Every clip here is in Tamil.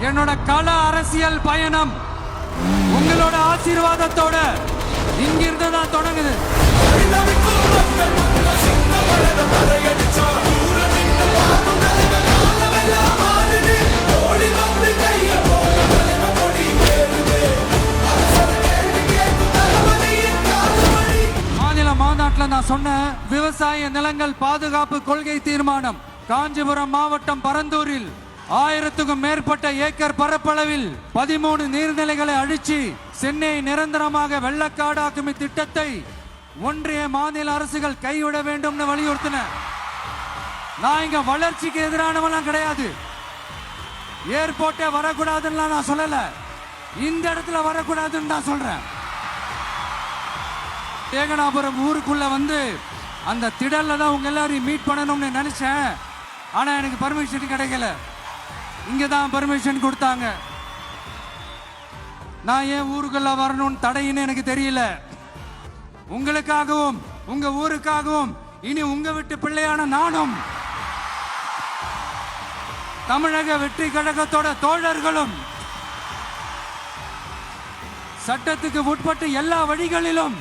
என்னோட கள அரசியல் பயணம் உங்களோட ஆசீர்வாதத்தோட இங்கிருந்து தான் தொடங்குது. மாநில மாநாட்டில் நான் சொன்ன விவசாய நிலங்கள் பாதுகாப்பு கொள்கை தீர்மானம் காஞ்சிபுரம் மாவட்டம் பரந்தூரில் 1000க்கும் மேற்பட்ட ஏக்கர் பரப்பளவில் 13 நீர்நிலைகளை அழிச்சு சென்னை நிரந்தரமாக வெள்ளக்காடாக்கும் திட்டத்தை ஒன்றிய மாநில அரசுகள் கைவிட வேண்டும் வலியுறுத்தின. நான் இங்க வளர்ச்சிக்கு எதிரானவெல்லாம் கிடையாது. ஏர்போர்ட்டே வரக்கூடாதுன்னு நான் சொல்லல, இந்த இடத்துல வரக்கூடாதுன்னு நான் சொல்றேன். ஏகனாபுரம் ஊருக்குள்ள வந்து அந்த திடல்ல தான் உங்க எல்லாரையும் மீட் பண்ணணும்னு நினைச்சேன். ஆனா எனக்கு பர்மிஷன் கிடைக்கல. இங்கதான் பர்மிஷன் கொடுத்தாங்க. நான் ஏன் ஊருக்குள்ள வரணும்னு தடையின்னு எனக்கு தெரியல. உங்களுக்காகவும் உங்க ஊருக்காகவும் இனி உங்க வீட்டு பிள்ளையான நானும் தமிழக வெற்றி கழகத்தோட தோழர்களும் சட்டத்துக்கு உட்பட்டு எல்லா வழிகளிலும்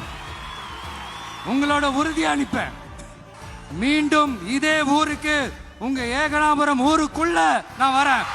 உங்களோட உறுதி அளிப்பேன். மீண்டும் இதே ஊருக்கு உங்க ஏகனாபுரம் ஊருக்குள்ள நான் வரேன்.